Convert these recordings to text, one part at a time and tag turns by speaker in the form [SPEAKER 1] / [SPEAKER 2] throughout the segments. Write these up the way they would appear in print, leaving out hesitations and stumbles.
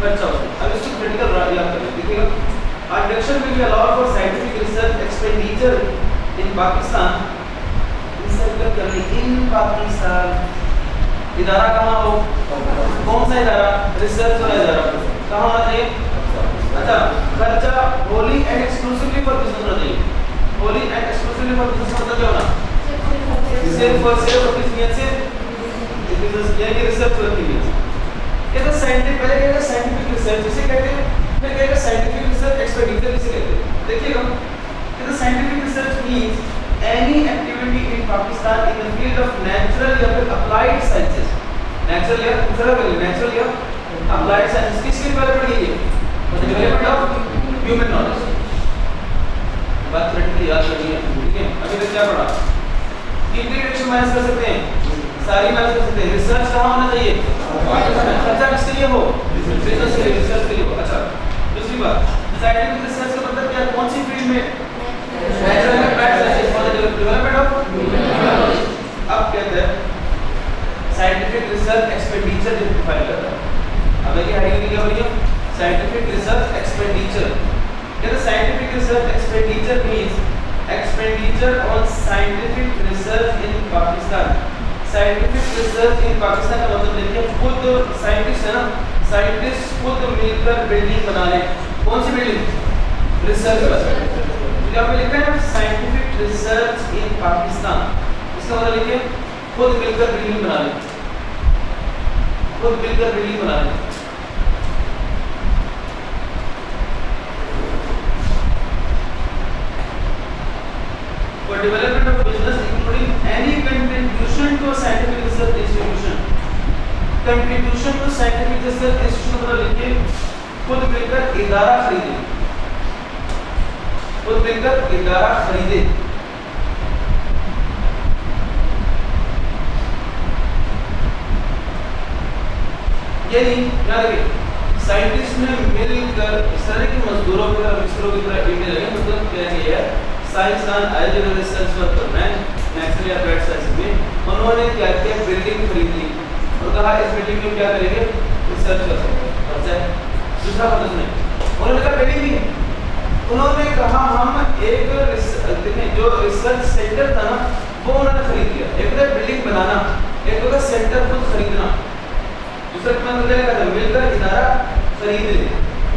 [SPEAKER 1] खर्चा होता है। अब इसको क्रिटिकल याद कर देखिएगा, our direction will be allowed for scientific research expenditure in Pakistan, in Pakistan इदारा कहाँ हो, कौन सा इदारा, रिसर्च वाला इदारा कहाँ होना चाहिए, अच्छा खर्चा Holi and exclusively for business होना चाहिए, Holi and exclusively for business मतलब क्या होना, सिर्फ और सिर्फ किस नियत से, बिजनेस यानी कि रिसर्च वर्क के लिए। ये तो साइंटिफिक, पहले कहेगा साइंटिफिक रिसर्च इसे कहते हैं, फिर कहेगा साइंटिफिक रिसर्च एक्सपेंडिचर इसे कहते हैं। देखिएगा, ये तो scientific research means any activity in Pakistan in the field of natural या फिर applied sciences, natural या दूसरा बोलिए natural या applied sciences किसकी डेवलपमेंट की है, डेवलपमेंट ऑफ ह्यूमन नॉलेज। बात थोड़ी याद करनी है, ठीक है। अभी तक क्या पढ़ा, इंटीग्रेशन मैनेज कर सकते हैं, सारी मैनेज कर सकते हैं। रिसर्च कहाँ होना चाहिए, खर्चा किसके लिए हो, बिजनेस के लिए, रिसर्च के लिए हो। अच्छा दूसरी बात, साइंटिफिक रिसर्च का मतलब क्या, कौन सी फील्ड में, natural and applied sciences for the development of human knowledge. अब कहते हैं साइंटिफिक रिसर्च एक्सपेंडिचर डिफाइन करता है। अब देखिए हेडिंग क्या हो रही है, साइंटिफिक रिसर्च एक्सपेंडिचर। कहते हैं scientific research expenditure means expenditure on scientific research in Pakistan. Scientific research इन पाकिस्तान का मतलब देखिए, खुद साइंटिस्ट है ना, साइंटिस्ट खुद मिलकर बिल्डिंग बना रहे। कौन सी बिल्डिंग, रिसर्च वाली। यहाँ पे लिखा है साइंटिफिक रिसर्च इन पाकिस्तान, इसका मतलब लिखिए खुद मिलकर बिल्डिंग बना लें, खुद मिलकर बिल्डिंग बना लें। For development of business including any contribution to a scientific research institution, contribution to scientific research institution मतलब लिखिए खुद मिलकर इदारा खरीदे, खुद मिलकर इदारा खरीदे। यानी क्या लगे, साइंटिस्ट ने मिलकर इस तरह के मजदूरों की तरह, मिस्त्रों की तरह ईंटें लगे। मतलब क्या है, साइंसदान आए जो रिसर्च वर्क करना है नेचुरल या अप्लाइड साइंस में, उन्होंने क्या किया, बिल्डिंग खरीद ली और कहा इस बिल्डिंग में क्या करेंगे, रिसर्च कर सकते हैं। अच्छा दूसरा पता सुने, उन्होंने कहा बिल्डिंग भी, उन्होंने कहा हम एक देखें जो रिसर्च सेंटर था ना वो उन्होंने खरीद लिया। एक होता है बिल्डिंग बनाना, एक होता है सेंटर खुद खरीदना। दूसरा क्या मतलब मिलकर इदारा खरीद ले।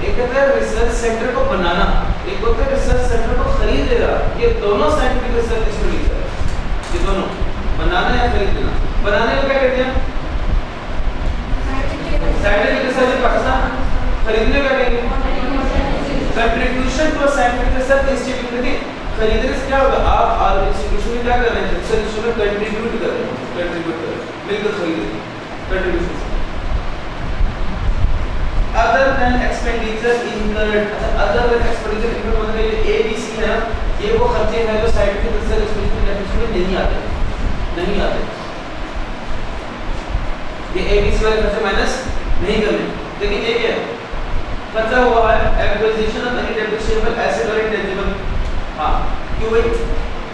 [SPEAKER 1] एक होता है रिसर्च सेंटर को बनाना, एक होता है रिसर्च सेंटर को खरीद लेना। ये दोनों साइंटिफिक रिसर्च एक्सपेंडिचर है, ये दोनों बनाना या खरीद लेना। बनाने को क्या कहते हैं, साइंटिफिक रिसर्च इन पाकिस्तान, खरीदने को क्या कहेंगे, contribution to scientific research institute. देखिए खरीदने से क्या होगा, आप इंस्टीट्यूशन में क्या कर रहे हैं, रिसर्च इंस्टीट्यूट में कंट्रीब्यूट कर रहे हैं, कंट्रीब्यूट कर रहे हैं, मिलकर खरीद रहे हैं, contribution. Other than expenditure incurred, other than expenditure incurred मतलब ये एबीसी है ना, ये वो खर्चे हैं जो साइंटिफिक रिसर्च एक्सपेंडिचर डेफिनेशन में नहीं आते, नहीं आते। ये एबीसी वाले खर्चे माइनस नहीं करने। लेकिन ये क्या है, खर्चा हुआ है acquisition of any depreciable asset और इंटेंजिबल। हां क्यों भाई,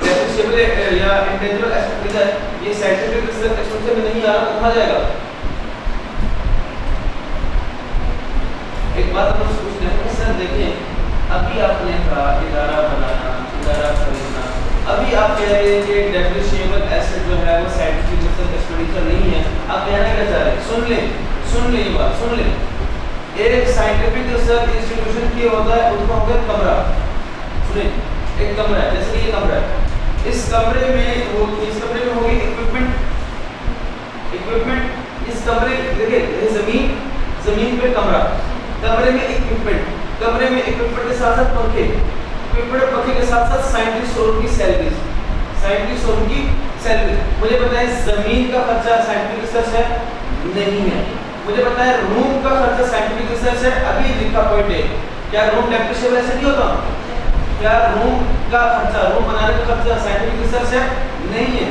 [SPEAKER 1] डेप्रिशिएबल या इंटेंजिबल एसेट खरीदा है, ये साइंटिफिक रिसर्च एक्सपेंडिचर में नहीं आ रहा, तो कहां जाएगा। एक बात हम पूछते हैं सर, देखिए अभी आपने कहा इदारा बनाना, इदारा खरीदना, अभी आप कह रहे हैं कि डेप्रिशिएबल एसेट जो है वो साइंटिफिक रिसर्च एक्सपेंडिचर नहीं है। आप कहना क्या चाह रहे हैं, सुन ले ये बात सुन ले। एक साइंटिफिक रिसर्च इंस्टीट्यूशन की होता है, उसका होता है कमरा। सुने, एक कमरा है, जैसे ये कमरा है, इस कमरे में होगी इक्विपमेंट। इस कमरे देखिए जमीन पे कमरा, कमरे में इक्विपमेंट, कमरे में इक्विपमेंट के साथ साथ पंखे, इक्विपमेंट पंखे के साथ साथ साइंटिस्ट और उनकी सैलरीज, साइंटिस्ट और उनकी सैलरी। मुझे बताएं जमीन का खर्चा साइंटिफिक रिसर्च है, नहीं है। मुझे पता है रूम का खर्चा साइंटिफिक रिसर्च है, अभी लिखा पॉइंट है। क्या रूम डेप्रिशिएबल ऐसे नहीं होता, क्या रूम का खर्चा, रूम बनाने का खर्चा साइंटिफिक रिसर्च है, नहीं है।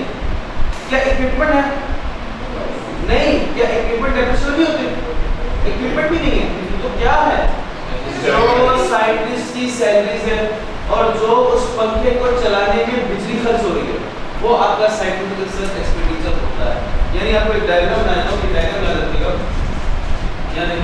[SPEAKER 1] क्या इक्विपमेंट है, नहीं। क्या इक्विपमेंट डेप्रिशिएबल भी होते, इक्विपमेंट भी नहीं है। तो क्या है, जो साइंटिस्ट की सैलरीज है और जो उस पंखे को चलाने में बिजली खर्च हो रही है, वो आपका साइंटिफिक रिसर्च एक्सपेंडिचर होता है। यानी आपको एक डायग्राम बनाना है, कि डायग्राम याद रखिएगा, यानी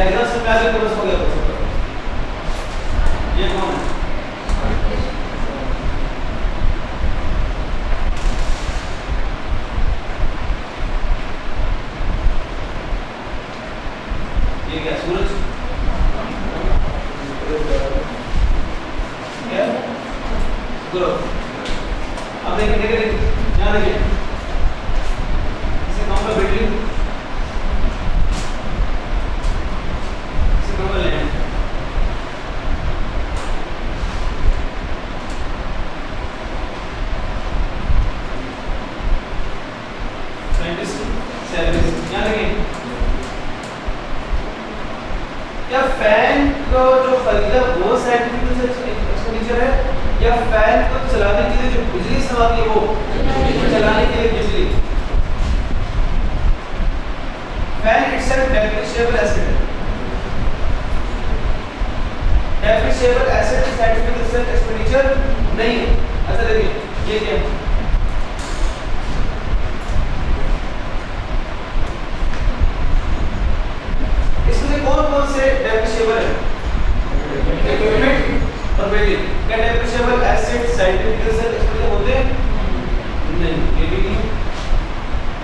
[SPEAKER 1] डायग्राम से में आगे बस हो गया बस। ये कौन है? ये क्या सूरज? क्या? गुरु। अब देखिए यहाँ देखिए, इसे कौन सा बैटरी? इसे कौन सा लेना? Scientist, service. यहाँ देखिए, क्या फैन को जो खरीदा वो साइंटिफिक एक्सपेंडिचर है, या फैन को चलाने के लिए जो बिजली इस्तेमाल की वो चलाने के लिए बिजली? फैन इटसेल्फ डेप्रिशिएबल एसेट है। Depreciable asset scientific research expenditure नहीं है। अच्छा देखिए, ये क्या है? इसमें कौन-कौन से डेप्रिशिएबल है? इक्विपमेंट और बिल्डिंग। क्या depreciable asset scientific research expenditure होते हैं? नहीं, ये भी नहीं,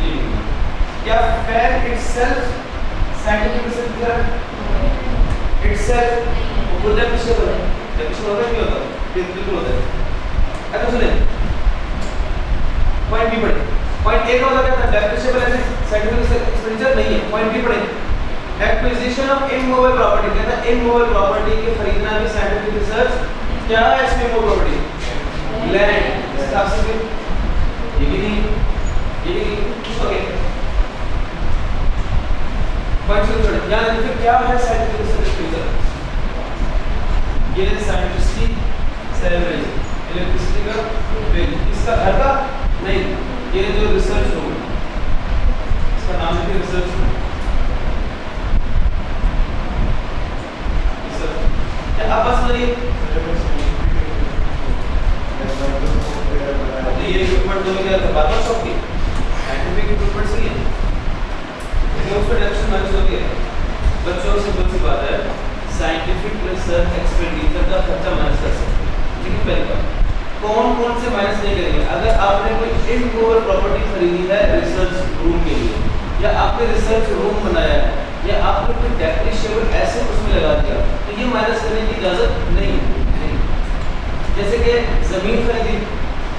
[SPEAKER 1] ये भी नहीं। क्या fan itself scientific research itself वो डेप्रिशिएबल है? डेप्रिशिएबल होता है नहीं होता? बिल्कुल होता है। अच्छा सुनिए, पॉइंट बी पढ़े। पॉइंट ए का मतलब क्या था? Depreciable asset scientific research expenditure नहीं है। पॉइंट बी पढ़े, एक्विजिशन ऑफ इमूवेबल प्रॉपर्टी। कहता है इमूवेबल प्रॉपर्टी के खरीदना भी साइंटिफिक रिसर्च। क्या है इसमें इमूवेबल प्रॉपर्टी? लैंड। इस हिसाब से ये भी नहीं, ये भी नहीं। ओके, पॉइंट से थोड़ा याद रखिए, क्या है साइंटिफिक रिसर्च एक्सपेंडिचर? ये है साइंटिस्ट की सैलरी, इलेक्ट्रिसिटी का बिल, इसका घर का नहीं, ये जो रिसर्च होगा इसका नाम है रिसर्च। अब बस समझिए, ये इक्विपमेंट दोनों क्या था? बात शॉप की साइंटिफिक इक्विपमेंट से ही है, लेकिन उसमें डायरेक्शन मैच होती है। बच्चों से बहुत सी बात है, साइंटिफिक रिसर्च एक्सपेंडिचर का खर्चा माइनस कर सकते हैं। ठीक है, पहली बात कौन-कौन से माइनस नहीं करेंगे? अगर आपने कोई इमूवेबल प्रॉपर्टी खरीदी है रिसर्च रूम के लिए, या आपने रिसर्च रूम बनाया है, या आपने कोई डेप्रिशिएबल एसेट उसमें लगा दिया, तो ये माइनस करने की इजाजत नहीं है। जैसे कि जमीन खरीदी,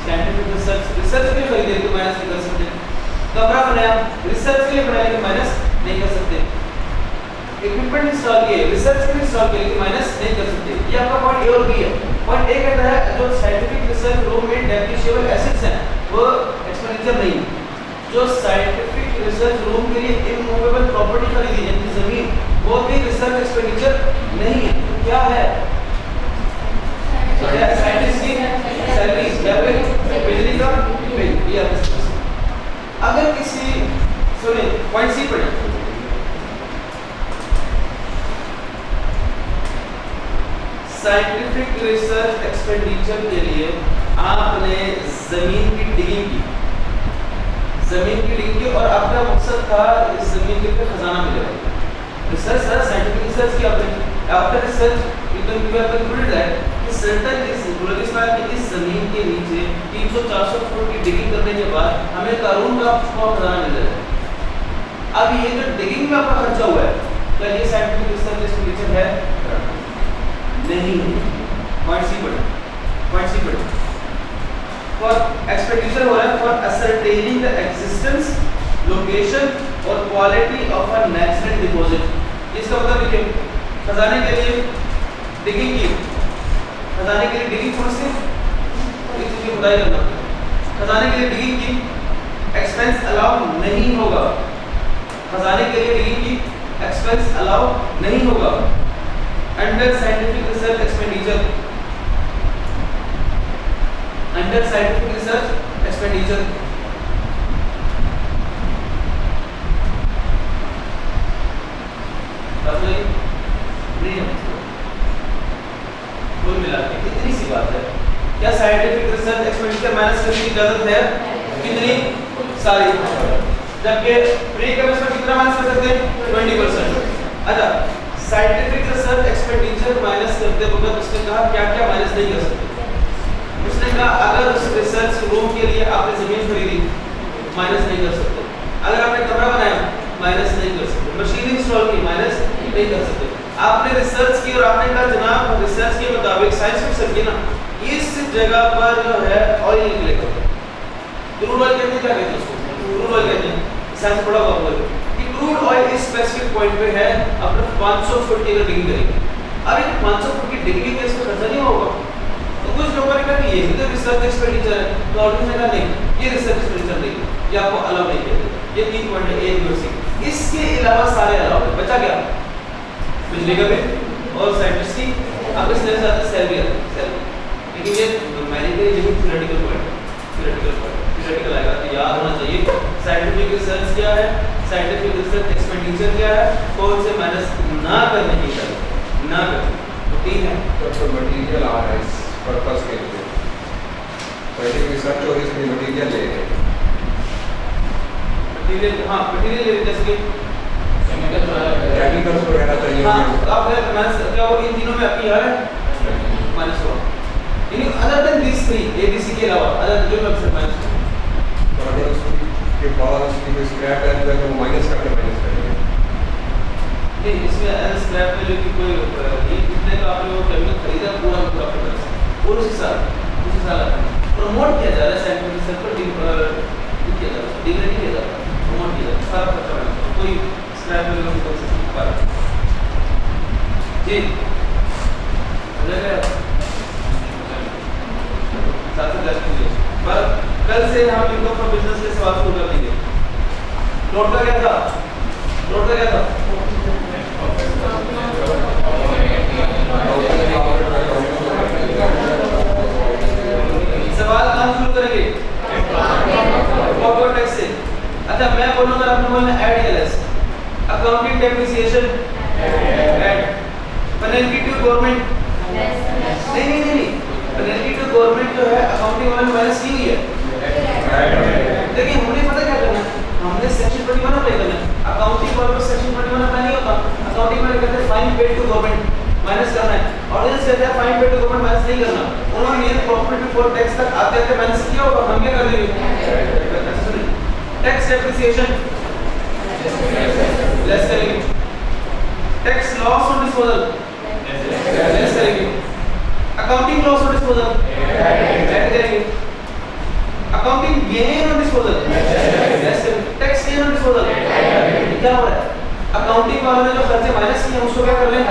[SPEAKER 1] साइंटिफिक रिसर्च के लिए खरीदी तो माइनस नहीं कर सकते। कमरा बनाया, रिसर्च के लिए बनाया तो माइनस नहीं कर सकते। इक्विपमेंट इंस्टॉल किए, रिसर्च के लिए इंस्टॉल किए तो माइनस नहीं कर सकते। ये आपका पॉइंट ए और बी है। पॉइंट ए कहता है जो साइंटिफिक रिसर्च रूम में डेप्रिशिएबल एसेट्स हैं वो एक्सपेंडिचर नहीं है। जो साइंटिफिक रिसर्च रूम के लिए इमूवेबल प्रॉपर्टी खरीदी यानी जमीन, वो भी रिसर्च एक्सपेंडिचर नहीं है। तो क्या है? साइंटिस्ट की सैलरी या फिर बिजली का बिल। ये अगर किसी सुने पॉइंट सी पढ़े, साइंटिफिक रिसर्च एक्सपेंडिचर के लिए आपने जमीन की डिगिंग की, और आपका मकसद था इस जमीन के ऊपर खजाना मिलेगा। रिसर्च है, साइंटिफिक रिसर्च की आपने। आफ्टर रिसर्च एकदम भी आपका इंक्लूडेड है कि सर्टेन इस बलूचिस्तान की इस जमीन के नीचे 300-400 फुट की डिगिंग करने के बाद हमें कानून का खजाना मिल जाएगा। अब ये जो डिगिंग में आपका खर्चा हुआ है, क्या ये साइंटिफिक रिसर्च एक्सपेंडिचर है? नहीं। पॉइंट सी पढ़े, फॉर एक्सपेंडिचर हो रहा है for ascertaining the existence, location और quality of a natural deposit. इसका मतलब देखिए, खजाने के लिए डिगिंग की, खजाने के लिए डिगिंग कौन सी चीज की खुदाई करना, खजाने के लिए डिगिंग की एक्सपेंस अलाउ नहीं होगा। खजाने के लिए डिगिंग की एक्सपेंस अलाउ नहीं होगा under scientific research expenditure. Under scientific research expenditure कुल मिला के कितनी सी बात है? क्या साइंटिफिक रिसर्च एक्सपेंडिचर माइनस करने की इजाजत है? कितनी सारी, जबकि प्री कमर्शियल कितना माइनस कर सकते हैं? 20%। अच्छा, उसने कहा क्या क्या माइनस नहीं कर सकते। उसने कहा अगर उस रिसर्च रूम के लिए आपने जमीन खरीदी माइनस नहीं कर सकते, अगर आपने कमरा बनाया माइनस नहीं कर सकते, मशीन इंस्टॉल की माइनस नहीं कर सकते, आपने रिसर्च की और आपने कहा जनाब रिसर्च के मुताबिक साइंस फिक्शन की ना इस जगह पर जो है ऑयल निकलेगा, क्रूड ऑयल कहते हैं, क्या कहते हैं उसको, क्रूड ऑयल कहते हैं, साइंस पढ़ा हुआ होगा कि क्रूड ऑयल इस स्पेसिफिक पॉइंट पे है, अपने 500 फुट की डिग्री करेंगे। अब इन 500 फुट की डिग्री के इसमें खर्चा नहीं होगा, तो कुछ लोगों ने कहा कि ये भी तो रिसर्च एक्सपेंडिचर है, तो ऑडियंस ने कहा नहीं ये रिसर्च एक्सपेंडिचर नहीं, ये आपको अलाउ नहीं किया, ये 3 पॉइंट है ए बी और सी, इसके अलावा सारे अलाउ है। बचा क्या, बिजली का बिल और साइंटिस्ट की अब इस तरह से सैलरी आती है सैलरी, लेकिन ये मैनेजर ये थ्योरेटिकल पॉइंट थ्योरेटिकल आएगा, तो याद होना चाहिए साइंटिफिक रिसर्च क्या है, साइंटिफिक रिसर्च एक्सपेंडिचर क्या है, कौन से माइनस ना करने की चाहिए ना करने, तो 3 है।
[SPEAKER 2] तो मटेरियल आ रहा है इस पर्पस के लिए, साइंटिफिक रिसर्च और इसमें मटेरियल ले रहे हैं,
[SPEAKER 1] मटेरियल हाँ मटेरियल ले जैसे कि
[SPEAKER 2] केमिकल्स वगैरह चाहिए।
[SPEAKER 1] हाँ अब माइनस क्या होगा, इन तीनों में आपकी यार है माइनस होगा, यानी other than this 3 A B C के अलावा अदर जो मैं आपसे माइनस
[SPEAKER 2] तो अगर उसके बाद उसकी कोई स्क्रैप है तो वो माइनस करके माइनस करेंगे
[SPEAKER 1] नहीं, इसमें एज स्क्रैप में जो कि कोई ये कितने का आपने वो केमिकल खरीदा पूरा पूरा प्रोडक्ट और उसी साल प्रमोट किया जा रहा है साइंटिफिक रिसर्च पर किया जा रहा है, डिग्रेड किया जा रहा है, प्रमोट किया जा रहा है, सारा खर्चा है, कोई स्क्रैप में कोई कोशिश कर रहा जी हो जाएगा साथ ही पर कल से हम इनकम फ्रॉम बिजनेस के सवाल शुरू कर देंगे। नोट का क्या था, नोट का क्या था, सवाल कहाँ शुरू करेंगे, कॉर्पोरेट टैक्स से। अच्छा मैं बोलूंगा आपने बोलना add LS, accounting depreciation add, penalty to government नहीं पेनल्टी टू गवर्नमेंट जो है अकाउंटिंग वाले माइनस की हुई है। देखिए हमने पता क्या करना है, हमने सेक्शन 21 अप्लाई करना है, अकाउंटिंग वाले को सेक्शन 21 अप्लाई नहीं होता, अकाउंटिंग वाले कहते हैं fine paid to government minus करना है, ऑडियंस कहते हैं fine paid to government minus नहीं करना, उन्होंने ये प्रॉफिट बिफोर टैक्स तक आते आते माइनस किया होगा, हम क्या कर देंगे टैक्स डेप्रिसिएशन लेस करेंगे, tax loss on disposal less करेंगे, accounting loss on disposal add करेंगे, accounting gain on disposal less करेंगे, टैक्स गेन ऑन डिस्पोजल क्या हो रहा है, अकाउंटिंग वालों ने जो खर्चे माइनस किए उसको क्या कर लें